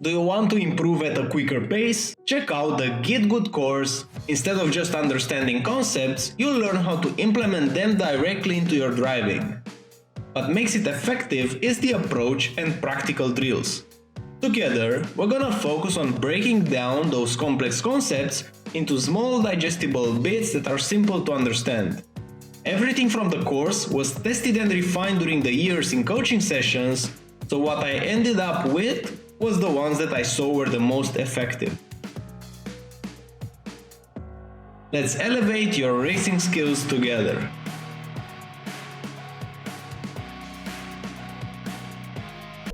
Do you want to improve at a quicker pace? Check out the GITGUD course. Instead of just understanding concepts, you'll learn how to implement them directly into your driving. What makes it effective is the approach and practical drills. Together, we're gonna focus on breaking down those complex concepts into small digestible bits that are simple to understand. Everything from the course was tested and refined during the years in coaching sessions, so what I ended up with was the ones that I saw were the most effective. Let's elevate your racing skills together.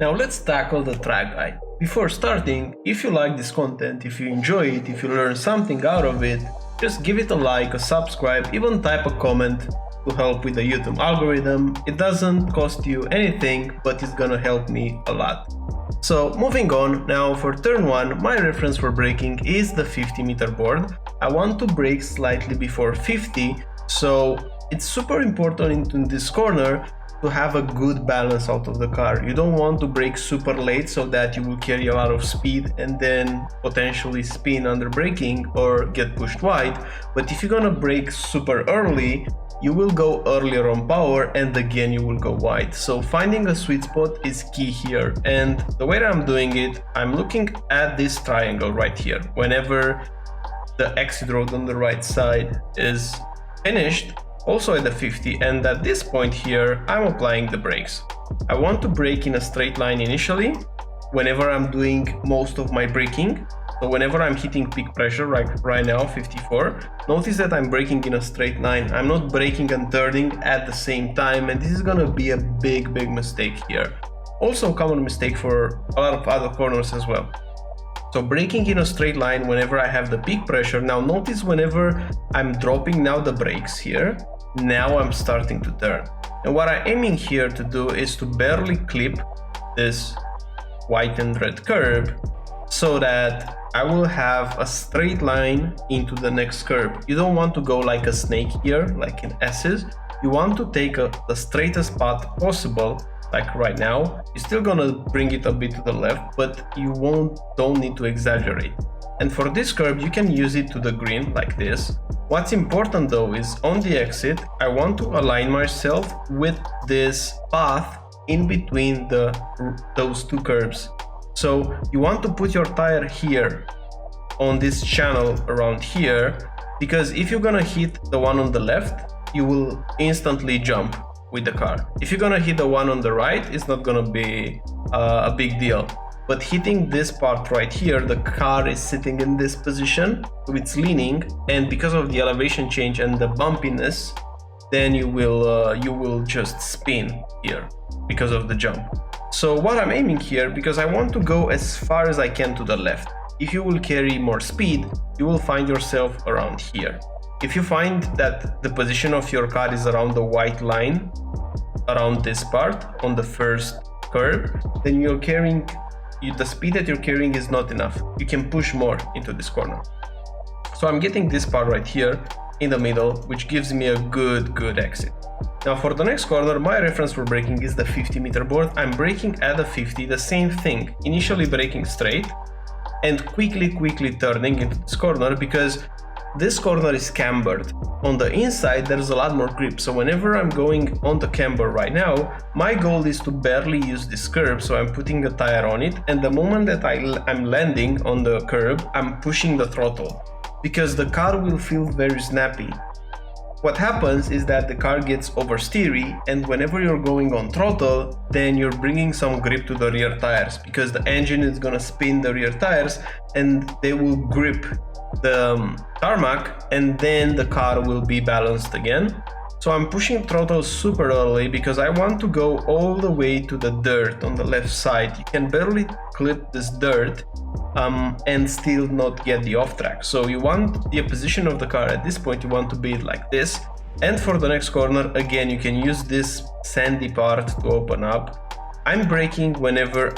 Now let's tackle the track guide. Before starting, if you like this content, if you enjoy it, if you learn something out of it, just give it a like, a subscribe, even type a comment to help with the YouTube algorithm. It doesn't cost you anything, but it's gonna help me a lot. So moving on, now for turn 1, my reference for braking is the 50-meter board. I want to brake slightly before 50, so it's super important in this corner to have a good balance out of the car. You don't want to brake super late so that you will carry a lot of speed and then potentially spin under braking or get pushed wide. But if you're gonna brake super early, you will go earlier on power and again you will go wide. So finding a sweet spot is key here, and the way that I'm doing it, I'm looking at this triangle right here. Whenever the exit road on the right side is finished, also at the 50, and at this point here I'm applying the brakes. I want to brake in a straight line initially whenever I'm doing most of my braking. So whenever I'm hitting peak pressure, like right now 54, notice that I'm braking in a straight line. I'm not braking and turning at the same time, and this is gonna be a big mistake here. Also a common mistake for a lot of other corners as well. So braking in a straight line whenever I have the peak pressure. Now notice whenever I'm dropping now the brakes here, now I'm starting to turn. And what I'm aiming here to do is to barely clip this white and red curb so that I will have a straight line into the next curb. You don't want to go like a snake here, like in S's. You want to take the straightest path possible, like right now. You're still gonna bring it a bit to the left, but you don't need to exaggerate. And for this curb, you can use it to the green like this. What's important though is on the exit, I want to align myself with this path in between those two curbs. So you want to put your tire here on this channel around here, because if you're gonna hit the one on the left, you will instantly jump with the car. If you're gonna hit the one on the right, it's not gonna be a big deal. But hitting this part right here, the car is sitting in this position, so it's leaning, and because of the elevation change and the bumpiness, then you will just spin here because of the jump. So what I'm aiming here, because I want to go as far as I can to the left. If you will carry more speed, you will find yourself around here. If you find that the position of your car is around the white line, around this part on the first curve, then you're carrying, the speed that you're carrying is not enough. You can push more into this corner. So I'm getting this part right here in the middle, which gives me a good exit. Now for the next corner, my reference for braking is the 50-meter board. I'm braking at the 50, the same thing, initially braking straight and quickly turning into this corner, because this corner is cambered. On the inside there's a lot more grip, so whenever I'm going on the camber right now, my goal is to barely use this curb, so I'm putting a tire on it, and the moment that I'm landing on the curb, I'm pushing the throttle, because the car will feel very snappy. What happens is that the car gets oversteery, and whenever you're going on throttle, then you're bringing some grip to the rear tires, because the engine is gonna spin the rear tires and they will grip the tarmac, and then the car will be balanced again. So I'm pushing throttle super early because I want to go all the way to the dirt on the left side. You can barely clip this dirt and still not get the off track. So you want the position of the car at this point, you want to be like this. And for the next corner, again, you can use this sandy part to open up. I'm braking whenever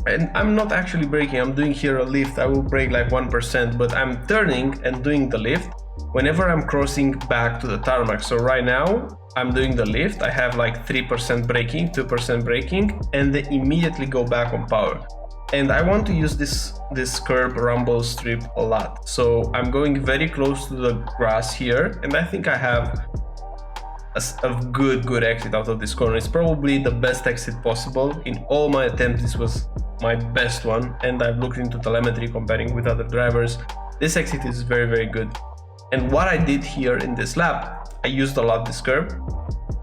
and I'm not actually braking, I'm doing here a lift. I will brake like 1%, but I'm turning and doing the lift whenever I'm crossing back to the tarmac. So right now I'm doing the lift, I have like 3% braking, 2% braking, and then immediately go back on power. And I want to use this curb rumble strip a lot. So I'm going very close to the grass here, and I think I have a good exit out of this corner. It's probably the best exit possible. In all my attempts, this was my best one, and I've looked into telemetry comparing with other drivers. This exit is very good. And what I did here in this lap, I used a lot this curb,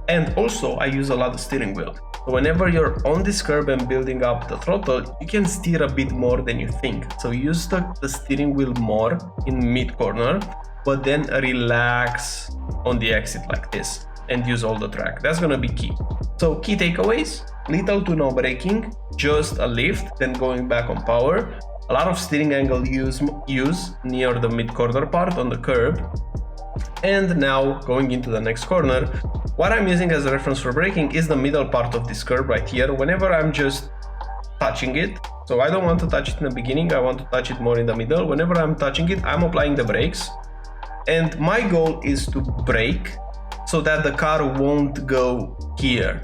and also I use a lot the steering wheel. So whenever you're on this curb and building up the throttle, you can steer a bit more than you think. So use the steering wheel more in mid corner, but then relax on the exit like this and use all the track. That's gonna be key. So key takeaways: little to no braking, just a lift, then going back on power. A lot of steering angle use near the mid corner part on the curb. And now going into the next corner, what I'm using as a reference for braking is the middle part of this curb right here. Whenever I'm just touching it, so I don't want to touch it in the beginning, I want to touch it more in the middle. Whenever I'm touching it, I'm applying the brakes, and my goal is to brake so that the car won't go here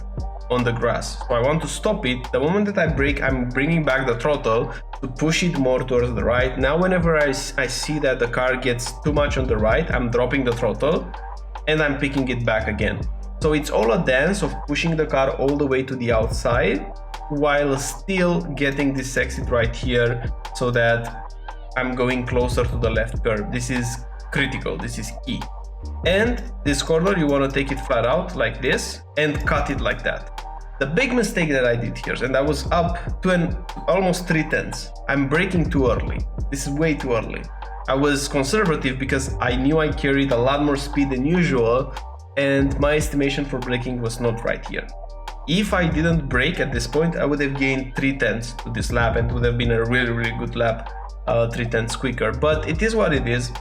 on the grass. So I want to stop it. The moment that I brake, I'm bringing back the throttle to push it more towards the right. Now whenever I see that the car gets too much on the right, I'm dropping the throttle and I'm picking it back again. So it's all a dance of pushing the car all the way to the outside while still getting this exit right here so that I'm going closer to the left curb. This is critical, this is key. And this corner, you want to take it flat out like this and cut it like that. The big mistake that I did here, and I was up to almost 3/10. I'm braking too early. This is way too early. I was conservative because I knew I carried a lot more speed than usual, and my estimation for braking was not right here. If I didn't brake at this point, I would have gained 3/10 to this lap and would have been a really good lap, 3/10 quicker. But it is what it is.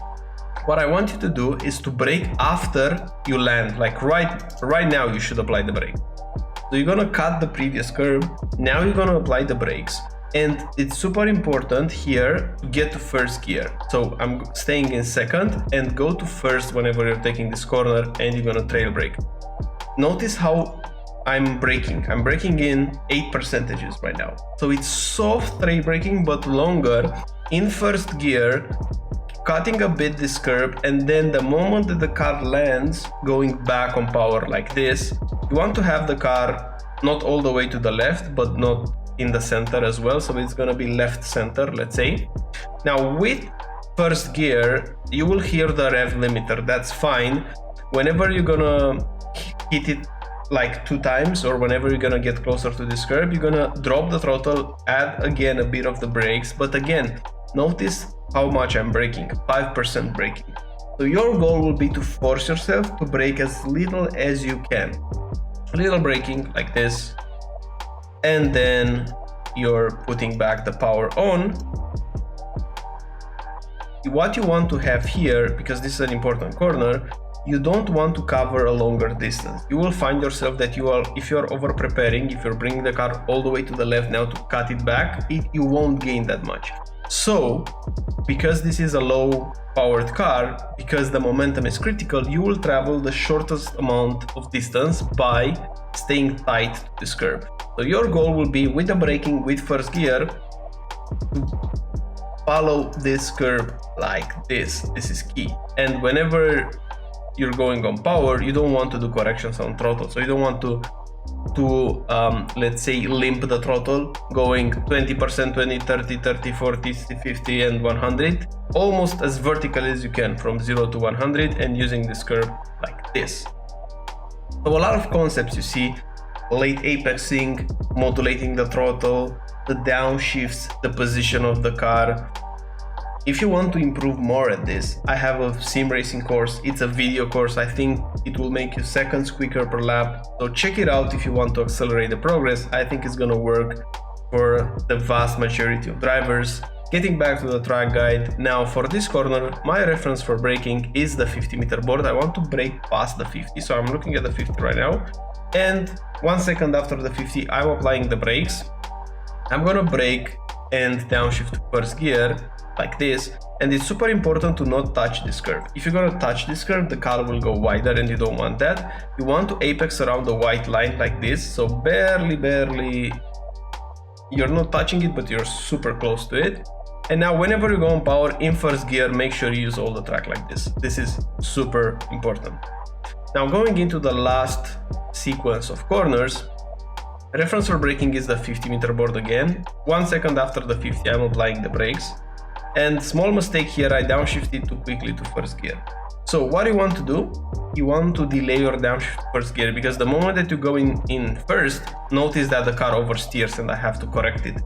What I want you to do is to brake after you land, like right now you should apply the brake. So you're gonna cut the previous curb, now you're gonna apply the brakes, and it's super important here to get to first gear. So I'm staying in second and go to first whenever you're taking this corner, and you're gonna trail brake. Notice how I'm braking. I'm braking in 8% right now. So it's soft trail braking but longer in first gear, cutting a bit this curb, and then the moment that the car lands, going back on power like this. You want to have the car not all the way to the left, but not in the center as well, so it's gonna be left center, let's say. Now with first gear, you will hear the rev limiter, that's fine. Whenever you're gonna hit it like 2 times, or whenever you're gonna get closer to this curb, you're gonna drop the throttle, add again a bit of the brakes, but again, notice how much I'm braking, 5% braking. So your goal will be to force yourself to brake as little as you can. Little braking like this, and then you're putting back the power on. What you want to have here, because this is an important corner, you don't want to cover a longer distance. You will find yourself that if you're over preparing, if you're bringing the car all the way to the left now to cut it back, you won't gain that much. So, because this is a low powered car, because the momentum is critical, you will travel the shortest amount of distance by staying tight to this curb. So your goal will be, with the braking, with first gear, to follow this curb like this. This is key. And whenever you're going on power, you don't want to do corrections on throttle. So you don't want to let's say limp the throttle, going 20%, 20, 30, 30, 40, 50 and 100, almost as vertical as you can from 0 to 100, and using this curve like this. So a lot of concepts you see: late apexing, modulating the throttle, the downshifts, the position of the car. If you want to improve more at this, I have a sim racing course. It's a video course. I think it will make you seconds quicker per lap. So check it out if you want to accelerate the progress. I think it's gonna work for the vast majority of drivers. Getting back to the track guide, now for this corner, my reference for braking is the 50-meter board. I want to brake past the 50, so I'm looking at the 50 right now. And 1 second after the 50, I'm applying the brakes. I'm gonna brake and downshift to first gear like this, and it's super important to not touch this curve. If you're gonna touch this curve, the car will go wider, and you don't want that. You want to apex around the white line like this, so barely you're not touching it, but you're super close to it. And now whenever you go on power in first gear, make sure you use all the track like this. This is super important. Now going into the last sequence of corners, reference for braking is the 50-meter board again. 1 second after the 50, I'm applying the brakes. And small mistake here, I downshifted too quickly to first gear. So what you want to do, you want to delay your downshift to first gear, because the moment that you go in first, notice that the car oversteers and I have to correct it.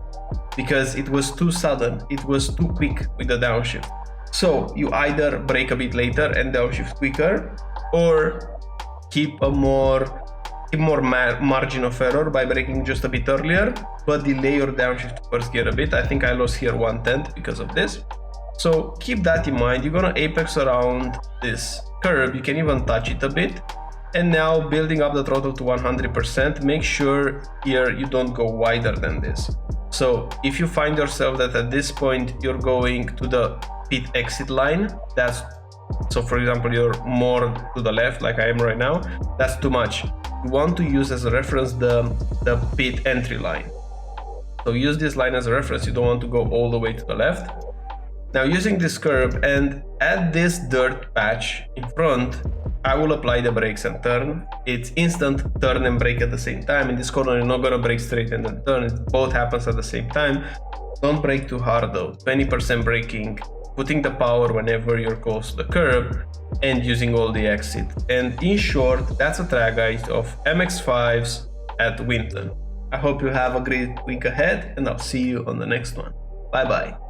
Because it was too sudden, it was too quick with the downshift. So you either brake a bit later and downshift quicker, or keep more margin of error by braking just a bit earlier, but delay your downshift to first gear a bit. I think I lost here 1/10 because of this. So keep that in mind. You're gonna apex around this curb, you can even touch it a bit. And now building up the throttle to 100%, make sure here you don't go wider than this. So if you find yourself that at this point you're going to the pit exit line, so for example you're more to the left like I am right now, that's too much. You want to use as a reference the pit entry line. So use this line as a reference, you don't want to go all the way to the left. Now using this curb and at this dirt patch in front, I will apply the brakes and turn. It's instant turn and brake at the same time. In this corner, you're not gonna brake straight and then turn. It both happens at the same time. Don't brake too hard though. 20% braking, putting the power whenever you're close to the curb, and using all the exit. And in short, that's a track guide of MX5s at Winton. I hope you have a great week ahead, and I'll see you on the next one. Bye bye.